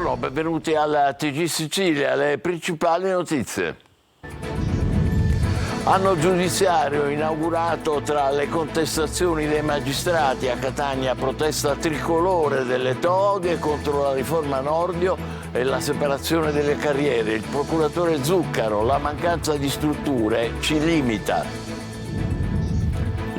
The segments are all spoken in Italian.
Buongiorno, benvenuti alla TG Sicilia, le principali notizie. Anno giudiziario inaugurato tra le contestazioni dei magistrati a Catania, protesta tricolore delle toghe contro la riforma Nordio e la separazione delle carriere. Il procuratore Zuccaro, la mancanza di strutture ci limita.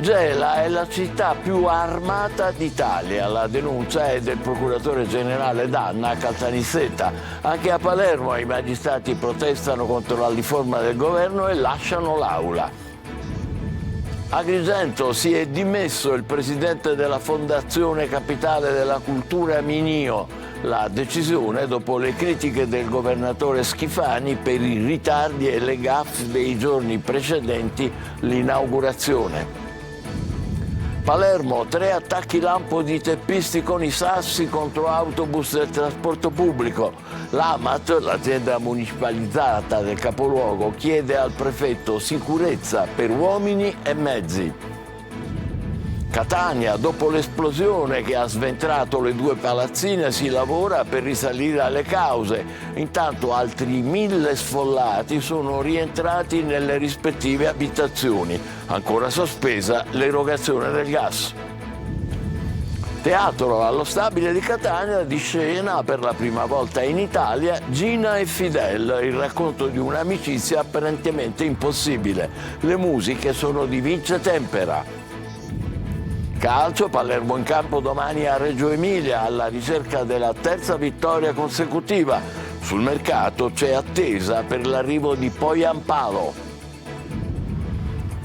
Gela è la città più armata d'Italia. La denuncia è del procuratore generale Danna a Caltanissetta. Anche a Palermo i magistrati protestano contro la riforma del governo e lasciano l'aula. A Agrigento si è dimesso il presidente della Fondazione Capitale della Cultura Minio. La decisione dopo le critiche del governatore Schifani per i ritardi e le gaffe dei giorni precedenti l'inaugurazione. Palermo, 3 attacchi lampo di teppisti con i sassi contro autobus del trasporto pubblico. L'AMAT, l'azienda municipalizzata del capoluogo, chiede al prefetto sicurezza per uomini e mezzi. Catania, dopo l'esplosione che ha sventrato le 2 palazzine, si lavora per risalire alle cause. Intanto altri 1000 sfollati sono rientrati nelle rispettive abitazioni. Ancora sospesa l'erogazione del gas. Teatro allo Stabile di Catania, di scena per la prima volta in Italia Gina e Fidel, il racconto di un'amicizia apparentemente impossibile. Le musiche sono di Vince Tempera. Calcio, Palermo in campo domani a Reggio Emilia alla ricerca della 3ª vittoria consecutiva. Sul mercato c'è attesa per l'arrivo di Poyampalo.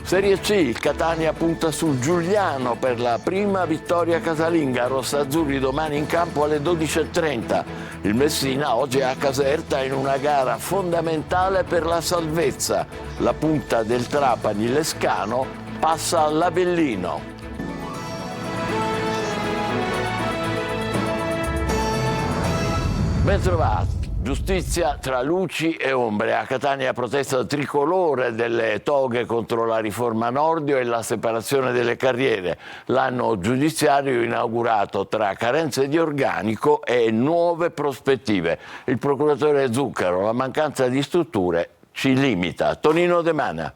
Serie C, il Catania punta sul Giuliano per la prima vittoria casalinga. Rossazzurri domani in campo alle 12:30. Il Messina oggi è a Caserta in una gara fondamentale per la salvezza. La punta del Trapani Lescano passa all'Avellino. Bentrovati. Giustizia tra luci e ombre. A Catania protesta tricolore delle toghe contro la riforma Nordio e la separazione delle carriere. L'anno giudiziario inaugurato tra carenze di organico e nuove prospettive. Il procuratore Zuccaro, la mancanza di strutture ci limita. Tonino De Mana.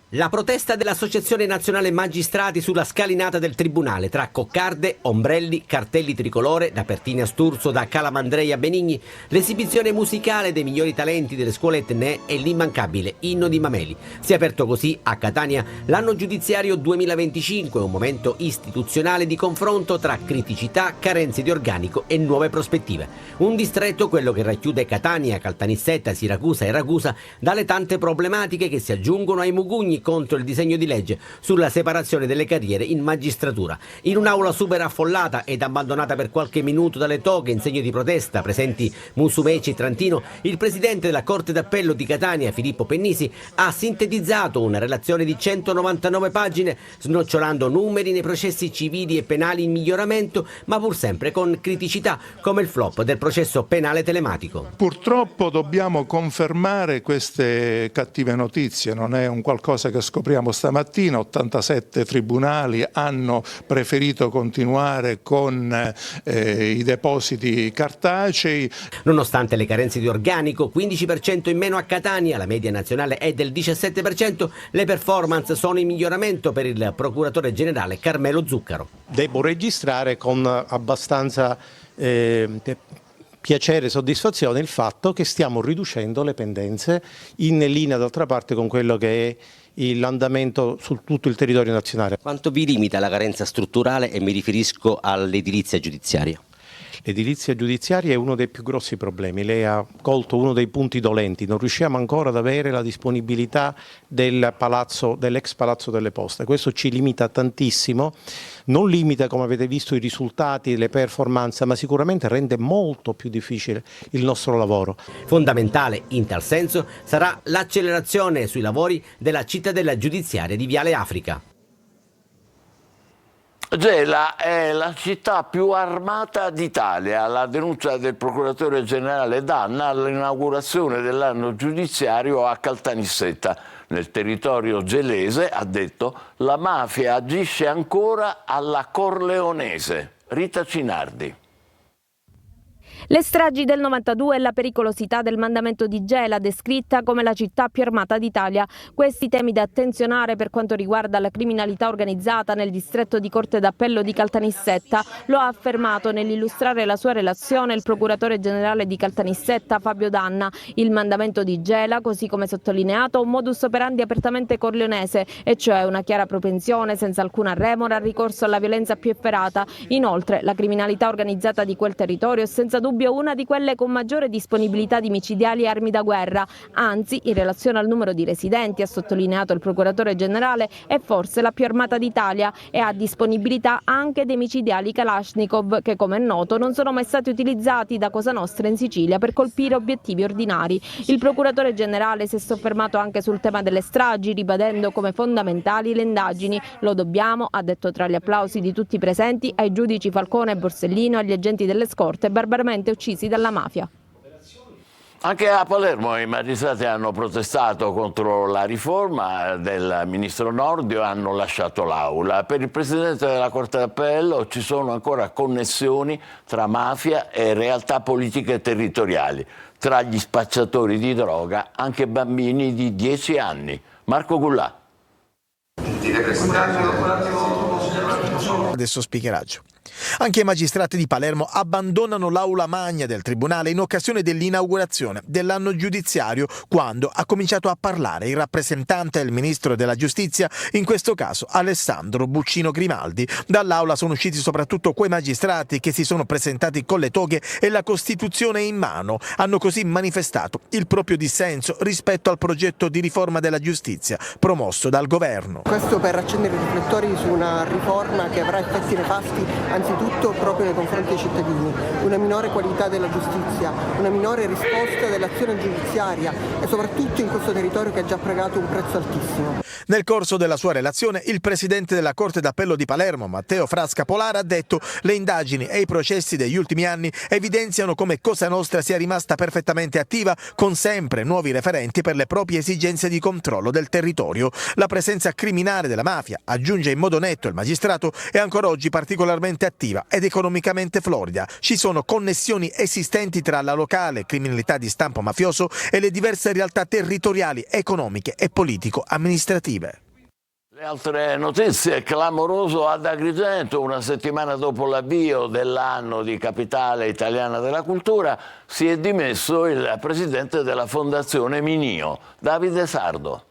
La protesta dell'Associazione Nazionale Magistrati sulla scalinata del Tribunale tra coccarde, ombrelli, cartelli tricolore, da Pertini a Sturzo, da Calamandrei a Benigni, l'esibizione musicale dei migliori talenti delle scuole etnee e l'immancabile Inno di Mameli. Si è aperto così a Catania l'anno giudiziario 2025, un momento istituzionale di confronto tra criticità, carenze di organico e nuove prospettive. Un distretto, quello che racchiude Catania, Caltanissetta, Siracusa e Ragusa, dalle tante problematiche che si aggiungono ai mugugni contro il disegno di legge sulla separazione delle carriere in magistratura. In un'aula super affollata ed abbandonata per qualche minuto dalle toghe in segno di protesta, presenti Musumeci e Trantino, il presidente della Corte d'Appello di Catania, Filippo Pennisi, ha sintetizzato una relazione di 199 pagine, snocciolando numeri nei processi civili e penali in miglioramento, ma pur sempre con criticità, come il flop del processo penale telematico. Purtroppo dobbiamo confermare queste cattive notizie, non è un qualcosa che scopriamo stamattina. 87 tribunali hanno preferito continuare con i depositi cartacei. Nonostante le carenze di organico, 15% in meno a Catania, la media nazionale è del 17%, le performance sono in miglioramento per il procuratore generale Carmelo Zuccaro. Devo registrare con abbastanza piacere e soddisfazione il fatto che stiamo riducendo le pendenze in linea d'altra parte con quello che è l'andamento su tutto il territorio nazionale. Quanto vi limita la carenza strutturale, e mi riferisco all'edilizia giudiziaria? L'edilizia giudiziaria è uno dei più grossi problemi, lei ha colto uno dei punti dolenti, non riusciamo ancora ad avere la disponibilità dell'ex Palazzo delle Poste, questo ci limita tantissimo, non limita come avete visto i risultati, le performance, ma sicuramente rende molto più difficile il nostro lavoro. Fondamentale in tal senso sarà l'accelerazione sui lavori della cittadella giudiziaria di Viale Africa. Gela è la città più armata d'Italia. La denuncia del procuratore generale Danna all'inaugurazione dell'anno giudiziario a Caltanissetta. Nel territorio gelese, ha detto, la mafia agisce ancora alla corleonese. Rita Cinardi. Le stragi del 92 e la pericolosità del mandamento di Gela, descritta come la città più armata d'Italia. Questi temi da attenzionare per quanto riguarda la criminalità organizzata nel distretto di Corte d'Appello di Caltanissetta. Lo ha affermato nell'illustrare la sua relazione il procuratore generale di Caltanissetta Fabio Danna. Il mandamento di Gela, così come sottolineato, un modus operandi apertamente corleonese, e cioè una chiara propensione senza alcuna remora al ricorso alla violenza più efferata. Inoltre, la criminalità organizzata di quel territorio è senza dubbio una di quelle con maggiore disponibilità di micidiali e armi da guerra. Anzi, in relazione al numero di residenti, ha sottolineato il procuratore generale, è forse la più armata d'Italia e ha disponibilità anche dei micidiali Kalashnikov, che come è noto non sono mai stati utilizzati da Cosa Nostra in Sicilia per colpire obiettivi ordinari. Il procuratore generale si è soffermato anche sul tema delle stragi, ribadendo come fondamentali le indagini. Lo dobbiamo, ha detto tra gli applausi di tutti i presenti, ai giudici Falcone e Borsellino e agli agenti delle scorte barbaramente uccisi dalla mafia. Anche a Palermo i magistrati hanno protestato contro la riforma del ministro Nordio e hanno lasciato l'aula. Per il presidente della Corte d'Appello ci sono ancora connessioni tra mafia e realtà politiche territoriali. Tra gli spacciatori di droga anche bambini di 10 anni. Marco Gullà. Adesso spicheraggio. Anche i magistrati di Palermo abbandonano l'aula magna del tribunale in occasione dell'inaugurazione dell'anno giudiziario, quando ha cominciato a parlare il rappresentante del ministro della giustizia, in questo caso Alessandro Buccino Grimaldi. Dall'aula sono usciti soprattutto quei magistrati che si sono presentati con le toghe e la Costituzione in mano. Hanno così manifestato il proprio dissenso rispetto al progetto di riforma della giustizia promosso dal governo. Questo per accendere i riflettori su una riforma che avrà effetti nefasti anzitutto proprio nei confronti dei cittadini, una minore qualità della giustizia, una minore risposta dell'azione giudiziaria e soprattutto in questo territorio che ha già pagato un prezzo altissimo. Nel corso della sua relazione il presidente della Corte d'Appello di Palermo, Matteo Frasca Polara, ha detto: le indagini e i processi degli ultimi anni evidenziano come Cosa Nostra sia rimasta perfettamente attiva, con sempre nuovi referenti per le proprie esigenze di controllo del territorio. La presenza criminale della mafia, aggiunge in modo netto il magistrato, è ancora oggi particolarmente attiva ed economicamente florida. Ci sono connessioni esistenti tra la locale criminalità di stampo mafioso e le diverse realtà territoriali, economiche e politico-amministrative. Le altre notizie: clamoroso ad Agrigento, una settimana dopo l'avvio dell'anno di capitale italiana della cultura, si è dimesso il presidente della Fondazione Minio, Davide Sardo.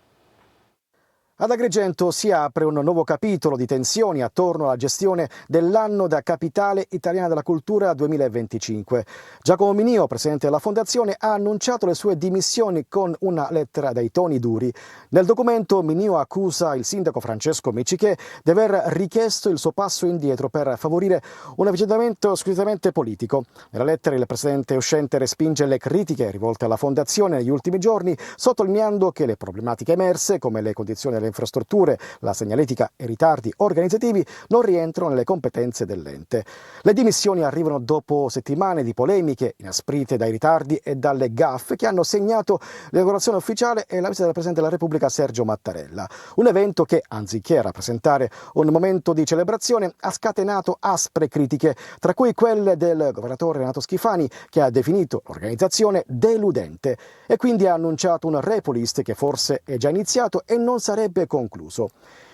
Ad Agrigento si apre un nuovo capitolo di tensioni attorno alla gestione dell'anno da capitale italiana della cultura 2025. Giacomo Minio, presidente della Fondazione, ha annunciato le sue dimissioni con una lettera dai toni duri. Nel documento Minio accusa il sindaco Francesco Miccichè di aver richiesto il suo passo indietro per favorire un avvicendamento squisitamente politico. Nella lettera il presidente uscente respinge le critiche rivolte alla Fondazione negli ultimi giorni, sottolineando che le problematiche emerse, come le condizioni delle infrastrutture, la segnaletica e i ritardi organizzativi, non rientrano nelle competenze dell'ente. Le dimissioni arrivano dopo settimane di polemiche inasprite dai ritardi e dalle gaffe che hanno segnato l'inaugurazione ufficiale e la visita del Presidente della Repubblica Sergio Mattarella. Un evento che, anziché rappresentare un momento di celebrazione, ha scatenato aspre critiche, tra cui quelle del governatore Renato Schifani, che ha definito l'organizzazione deludente e quindi ha annunciato un repulist che forse è già iniziato e non sarebbe concluso.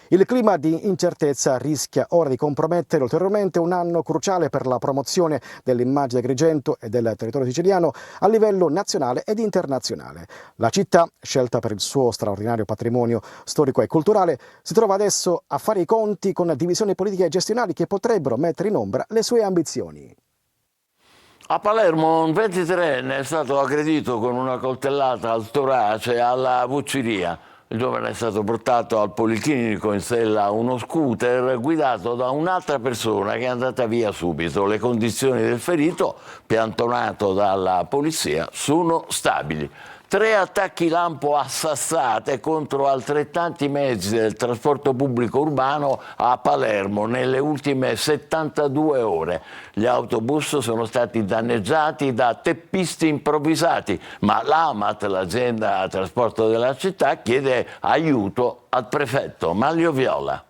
Il clima di incertezza rischia ora di compromettere ulteriormente un anno cruciale per la promozione dell'immagine di Agrigento e del territorio siciliano a livello nazionale ed internazionale. La città, scelta per il suo straordinario patrimonio storico e culturale, si trova adesso a fare i conti con divisioni politiche e gestionali che potrebbero mettere in ombra le sue ambizioni. A Palermo un 23enne è stato aggredito con una coltellata al torace alla Vucciria. Il giovane è stato portato al policlinico in sella a uno scooter guidato da un'altra persona che è andata via subito. Le condizioni del ferito, piantonato dalla polizia, sono stabili. 3 attacchi lampo a sassate contro altrettanti mezzi del trasporto pubblico urbano a Palermo nelle ultime 72 ore. Gli autobus sono stati danneggiati da teppisti improvvisati, ma l'AMAT, l'azienda trasporto della città, chiede aiuto al prefetto. Manlio Viola.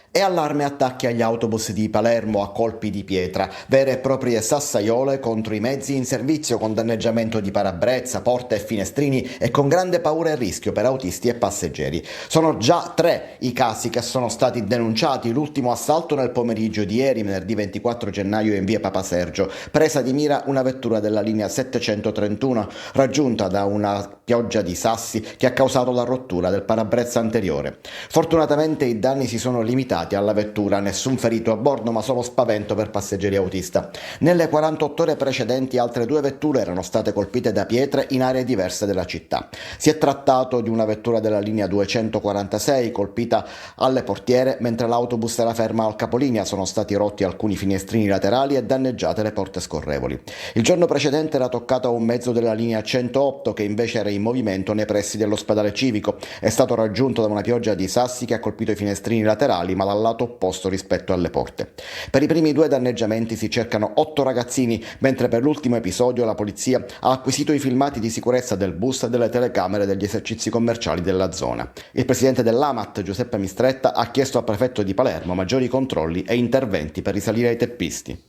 E allarme attacchi agli autobus di Palermo a colpi di pietra, vere e proprie sassaiole contro i mezzi in servizio, con danneggiamento di parabrezza, porte e finestrini e con grande paura e rischio per autisti e passeggeri. Sono già 3 i casi che sono stati denunciati, l'ultimo assalto nel pomeriggio di ieri, venerdì 24 gennaio in via Papa Sergio, presa di mira una vettura della linea 731 raggiunta da una pioggia di sassi che ha causato la rottura del parabrezza anteriore. Fortunatamente i danni si sono limitati alla vettura, nessun ferito a bordo ma solo spavento per passeggeri e autista. Nelle 48 ore precedenti altre 2 vetture erano state colpite da pietre in aree diverse della città. Si è trattato di una vettura della linea 246 colpita alle portiere, mentre l'autobus era ferma al capolinea. Sono stati rotti alcuni finestrini laterali e danneggiate le porte scorrevoli. Il giorno precedente era toccato a un mezzo della linea 108 che invece era in movimento nei pressi dell'ospedale civico. È stato raggiunto da una pioggia di sassi che ha colpito i finestrini laterali ma dal lato opposto rispetto alle porte. Per i primi 2 danneggiamenti si cercano 8 ragazzini, mentre per l'ultimo episodio la polizia ha acquisito i filmati di sicurezza del bus e delle telecamere degli esercizi commerciali della zona. Il presidente dell'AMAT, Giuseppe Mistretta, ha chiesto al prefetto di Palermo maggiori controlli e interventi per risalire ai teppisti.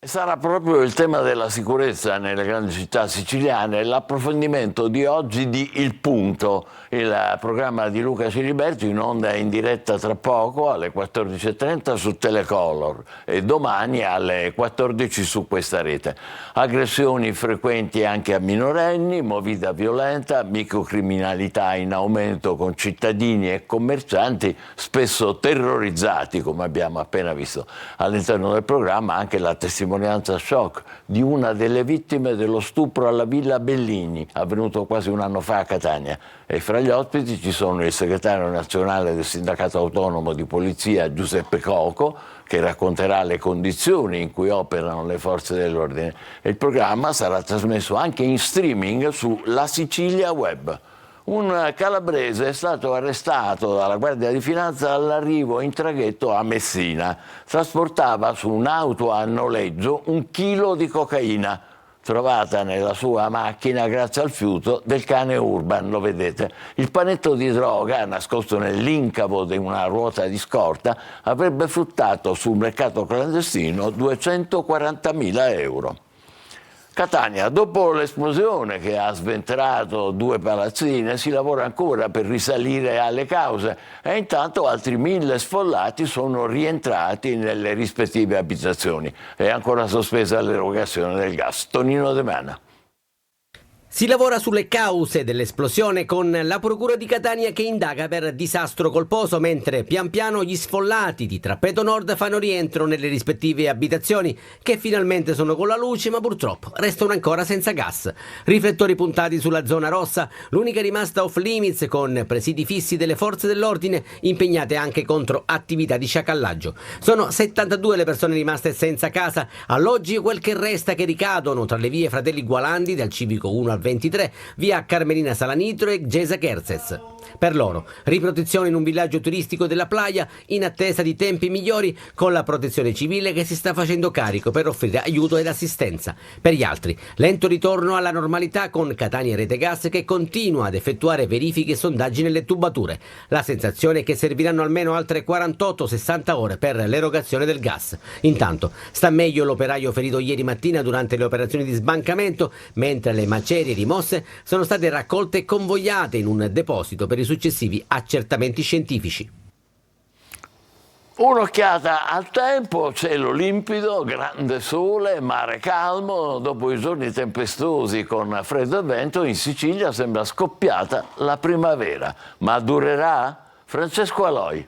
Sarà proprio il tema della sicurezza nelle grandi città siciliane l'approfondimento di oggi di Il Punto, il programma di Luca Ciliberti, in onda in diretta tra poco alle 14.30 su Telecolor e domani alle 14 su questa rete. Aggressioni frequenti anche a minorenni, movida violenta, microcriminalità in aumento con cittadini e commercianti spesso terrorizzati, come abbiamo appena visto. All'interno del programma anche la testimonianza shock di una delle vittime dello stupro alla Villa Bellini, avvenuto quasi un anno fa a Catania. E fra gli ospiti ci sono il segretario nazionale del Sindacato Autonomo di Polizia Giuseppe Coco, che racconterà le condizioni in cui operano le forze dell'ordine. E il programma sarà trasmesso anche in streaming su La Sicilia Web. Un calabrese è stato arrestato dalla Guardia di Finanza all'arrivo in traghetto a Messina. Trasportava su un'auto a noleggio 1 chilo di cocaina, trovata nella sua macchina grazie al fiuto del cane Urban, lo vedete. Il panetto di droga, nascosto nell'incavo di una ruota di scorta, avrebbe fruttato sul mercato clandestino 240.000 euro. Catania, dopo l'esplosione che ha sventrato 2 palazzine, si lavora ancora per risalire alle cause e intanto altri 1.000 sfollati sono rientrati nelle rispettive abitazioni. È ancora sospesa l'erogazione del gas. Tonino De Mana. Si lavora sulle cause dell'esplosione con la Procura di Catania che indaga per disastro colposo, mentre pian piano gli sfollati di Trappeto Nord fanno rientro nelle rispettive abitazioni che finalmente sono con la luce ma purtroppo restano ancora senza gas. Riflettori puntati sulla zona rossa, l'unica rimasta off limits con presidi fissi delle forze dell'ordine impegnate anche contro attività di sciacallaggio. Sono 72 le persone rimaste senza casa, alloggi e quel che resta che ricadono tra le vie Fratelli Gualandi dal Civico 1 al 23, via Carmelina Salanitro e Gesa Kerzes. Per loro, riprotezione in un villaggio turistico della Playa in attesa di tempi migliori, con la protezione civile che si sta facendo carico per offrire aiuto ed assistenza. Per gli altri, lento ritorno alla normalità con Catania Rete Gas che continua ad effettuare verifiche e sondaggi nelle tubature. La sensazione è che serviranno almeno altre 48-60 ore per l'erogazione del gas. Intanto, sta meglio l'operaio ferito ieri mattina durante le operazioni di sbancamento, mentre le macerie rimosse sono state raccolte e convogliate in un deposito per i successivi accertamenti scientifici. Un'occhiata al tempo, cielo limpido, grande sole, mare calmo. Dopo i giorni tempestosi con freddo e vento, in Sicilia sembra scoppiata la primavera. Ma durerà? Francesco Aloi.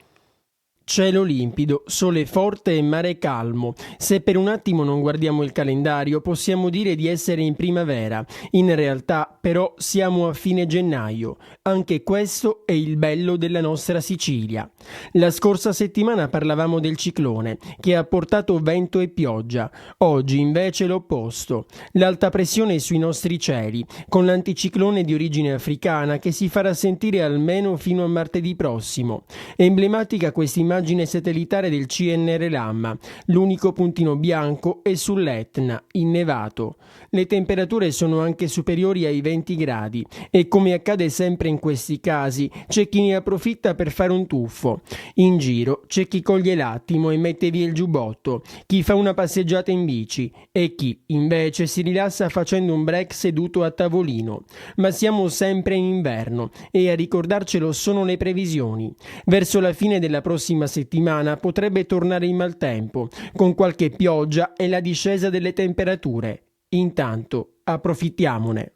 Cielo limpido, sole forte e mare calmo. Se per un attimo non guardiamo il calendario, possiamo dire di essere in primavera. In realtà, però, siamo a fine gennaio. Anche questo è il bello della nostra Sicilia. La scorsa settimana parlavamo del ciclone, che ha portato vento e pioggia. Oggi invece l'opposto. L'alta pressione è sui nostri cieli, con l'anticiclone di origine africana che si farà sentire almeno fino a martedì prossimo. È emblematica questa immagine un'immagine satellitare del CNR Lamma. L'unico puntino bianco è sull'Etna, innevato. Le temperature sono anche superiori ai 20 gradi e, come accade sempre in questi casi, c'è chi ne approfitta per fare un tuffo. In giro c'è chi coglie l'attimo e mette via il giubbotto, chi fa una passeggiata in bici e chi invece si rilassa facendo un break seduto a tavolino. Ma siamo sempre in inverno e a ricordarcelo sono le previsioni. Verso la fine della prossima settimana potrebbe tornare il maltempo, con qualche pioggia e la discesa delle temperature. Intanto approfittiamone.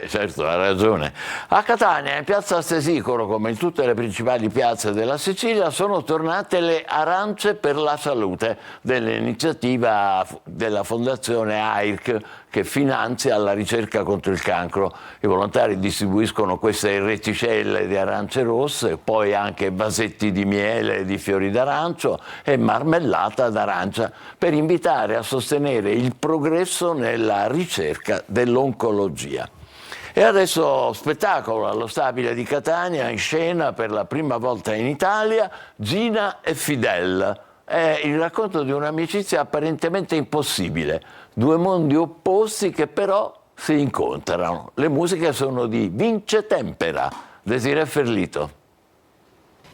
Certo, ha ragione. A Catania, in piazza Stesicoro, come in tutte le principali piazze della Sicilia, sono tornate le arance per la salute, dell'iniziativa della fondazione AIRC, che finanzia la ricerca contro il cancro. I volontari distribuiscono queste reticelle di arance rosse, poi anche vasetti di miele di fiori d'arancio e marmellata d'arancia, per invitare a sostenere il progresso nella ricerca dell'oncologia. E adesso spettacolo allo Stabile di Catania, in scena per la prima volta in Italia, Gina e Fidel. È il racconto di un'amicizia apparentemente impossibile, due mondi opposti che però si incontrano. Le musiche sono di Vince Tempera, Desiree Ferlito.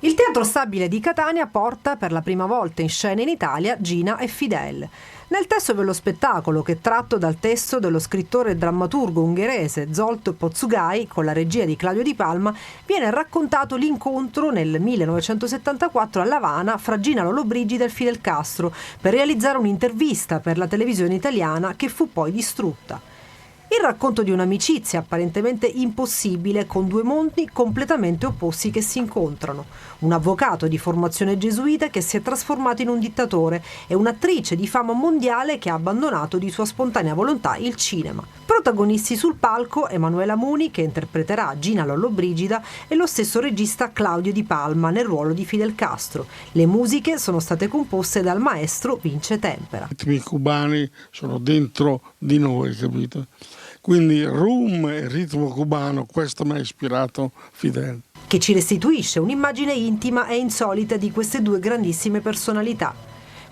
Il Teatro Stabile di Catania porta per la prima volta in scena in Italia Gina e Fidel. Nel testo dello spettacolo, che è tratto dal testo dello scrittore e drammaturgo ungherese Zsolt Pozsugai, con la regia di Claudio Di Palma, viene raccontato l'incontro nel 1974 a L'Avana fra Gina Lollobrigida e Fidel Castro per realizzare un'intervista per la televisione italiana che fu poi distrutta. Il racconto di un'amicizia apparentemente impossibile con due mondi completamente opposti che si incontrano. Un avvocato di formazione gesuita che si è trasformato in un dittatore e un'attrice di fama mondiale che ha abbandonato di sua spontanea volontà il cinema. Protagonisti sul palco Emanuela Muni, che interpreterà Gina Lollobrigida, e lo stesso regista Claudio Di Palma nel ruolo di Fidel Castro. Le musiche sono state composte dal maestro Vince Tempera. I ritmi cubani sono dentro di noi, capito? Quindi rum e ritmo cubano, questo mi ha ispirato Fidel. Che ci restituisce un'immagine intima e insolita di queste due grandissime personalità.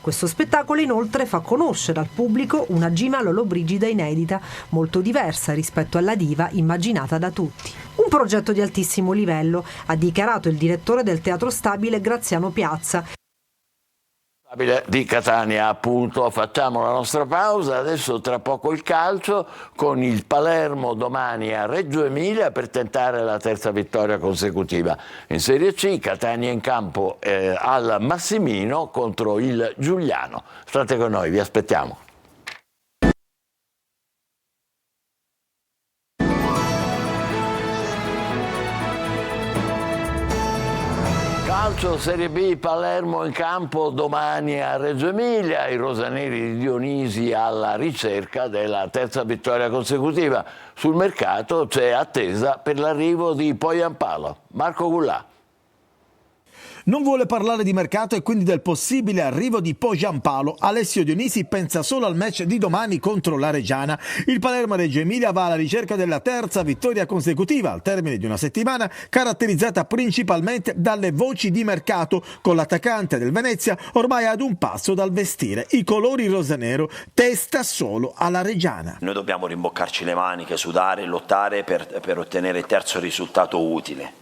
Questo spettacolo inoltre fa conoscere al pubblico una Gina Lollobrigida inedita, molto diversa rispetto alla diva immaginata da tutti. Un progetto di altissimo livello, ha dichiarato il direttore del Teatro Stabile Graziano Piazza. Di Catania, appunto. Facciamo la nostra pausa, adesso tra poco il calcio, con il Palermo domani a Reggio Emilia per tentare la terza vittoria consecutiva. In Serie C Catania in campo al Massimino contro il Giuliano. State con noi, vi aspettiamo. Calcio Serie B, Palermo in campo domani a Reggio Emilia, i rosaneri di Dionisi alla ricerca della terza vittoria consecutiva. Sul mercato c'è attesa per l'arrivo di Poyampalo. Marco Gullà. Non vuole parlare di mercato e quindi del possibile arrivo di Poyampalo. Alessio Dionisi pensa solo al match di domani contro la Reggiana. Il Palermo Reggio Emilia va alla ricerca della terza vittoria consecutiva al termine di una settimana caratterizzata principalmente dalle voci di mercato, con l'attaccante del Venezia ormai ad un passo dal vestire i colori rosanero, testa solo alla Reggiana. Noi dobbiamo rimboccarci le maniche, sudare e lottare per ottenere il terzo risultato utile.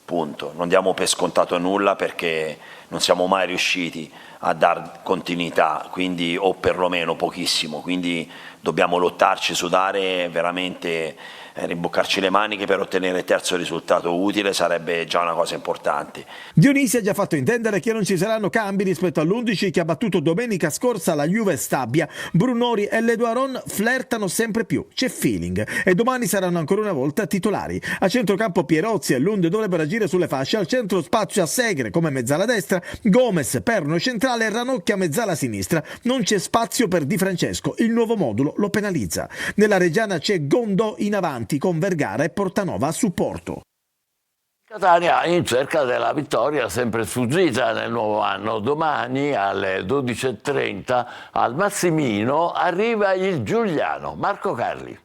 Punto. Non diamo per scontato nulla perché non siamo mai riusciti a dar continuità, quindi, o perlomeno pochissimo, quindi dobbiamo lottarci, sudare, veramente rimboccarci le maniche per ottenere il terzo risultato utile, sarebbe già una cosa importante. Dionisi ha già fatto intendere che non ci saranno cambi rispetto all'11 che ha battuto domenica scorsa la Juve Stabia. Brunori e Leduaron flirtano sempre più, c'è feeling, e domani saranno ancora una volta titolari. A centrocampo Pierozzi e Lund dovrebbero agire sulle fasce, al centro spazio a Segre come mezzala destra, Gomez, Perno centrale e Ranocchia mezzala sinistra. Non c'è spazio per Di Francesco, il nuovo modulo lo penalizza. Nella Reggiana c'è Gondò in avanti con Vergara e Portanova a supporto. Catania in cerca della vittoria sempre sfuggita nel nuovo anno. Domani alle 12:30 al Massimino arriva il Giuliano. Marco Carli.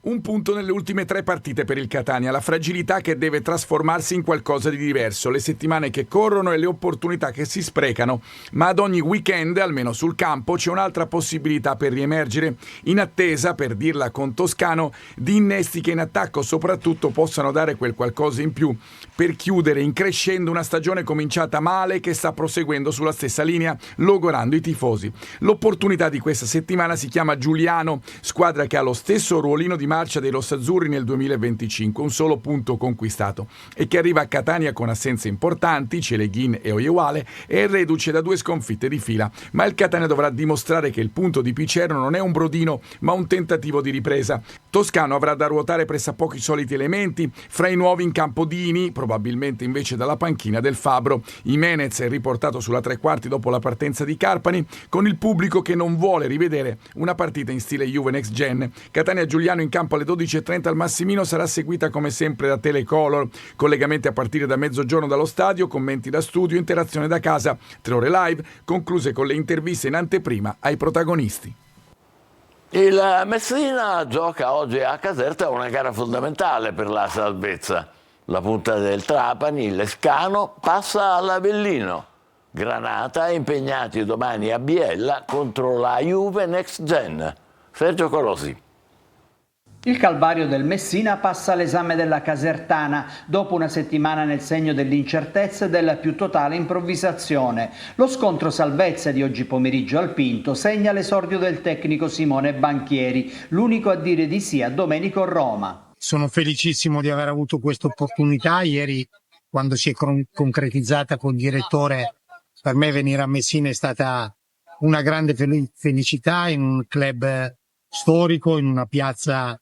Un punto nelle ultime 3 partite per il Catania, la fragilità che deve trasformarsi in qualcosa di diverso, le settimane che corrono e le opportunità che si sprecano, ma ad ogni weekend, almeno sul campo, c'è un'altra possibilità per riemergere, in attesa, per dirla con Toscano, di innesti che in attacco soprattutto possano dare quel qualcosa in più, per chiudere in crescendo una stagione cominciata male che sta proseguendo sulla stessa linea, logorando i tifosi. L'opportunità di questa settimana si chiama Giuliano, squadra che ha lo stesso ruolino di marcia dei rossazzurri nel 2025, un solo punto conquistato, e che arriva a Catania con assenze importanti, Celeghin e Oyewale, e è reduce da 2 sconfitte di fila. Ma il Catania dovrà dimostrare che il punto di Picerno non è un brodino, ma un tentativo di ripresa. Toscano avrà da ruotare pressappoco i soliti elementi, fra i nuovi in campo Dini, probabilmente invece dalla panchina del Fabbro. Jimenez è riportato sulla 3/4 dopo la partenza di Carpani, con il pubblico che non vuole rivedere una partita in stile Juve Next Gen. Catania-Giuliano in campo alle 12:30 al Massimino sarà seguita come sempre da Telecolor, collegamenti a partire da mezzogiorno dallo stadio, commenti da studio, interazione da casa, 3 ore live, concluse con le interviste in anteprima ai protagonisti. Il Messina gioca oggi a Caserta una gara fondamentale per la salvezza. La punta del Trapani, l'Escano, passa all'Avellino. Granata impegnati domani a Biella contro la Juve Next Gen. Sergio Colosi. Il calvario del Messina passa all'esame della Casertana, dopo una settimana nel segno dell'incertezza e della più totale improvvisazione. Lo scontro salvezza di oggi pomeriggio al Pinto segna l'esordio del tecnico Simone Banchieri, l'unico a dire di sì a Domenico Roma. Sono felicissimo di aver avuto questa opportunità. Ieri, quando si è concretizzata col direttore, per me venire a Messina è stata una grande felicità, in un club storico, in una piazza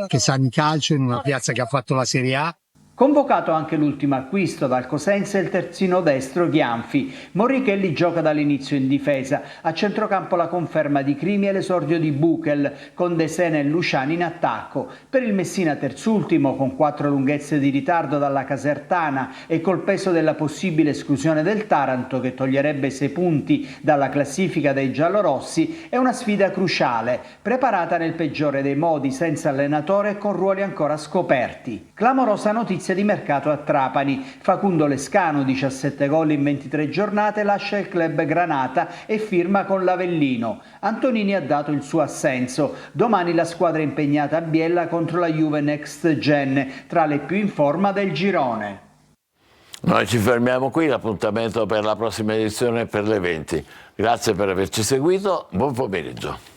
che sa di calcio, in una piazza che ha fatto la Serie A. Convocato anche l'ultimo acquisto dal Cosenza il terzino destro Ghianfi. Morrichelli gioca dall'inizio in difesa. A centrocampo la conferma di Crimi e l'esordio di Buchel, con De Sena e Luciani in attacco. Per il Messina terzultimo, con 4 lunghezze di ritardo dalla Casertana e col peso della possibile esclusione del Taranto, che toglierebbe 6 punti dalla classifica dei giallorossi, è una sfida cruciale, preparata nel peggiore dei modi, senza allenatore e con ruoli ancora scoperti. Clamorosa notizia di mercato a Trapani. Facundo Lescano, 17 gol in 23 giornate, lascia il club Granata e firma con l'Avellino. Antonini ha dato il suo assenso. Domani la squadra è impegnata a Biella contro la Juve Next Gen, tra le più in forma del girone. Noi ci fermiamo qui, l'appuntamento per la prossima edizione è per le 20. Grazie per averci seguito, buon pomeriggio.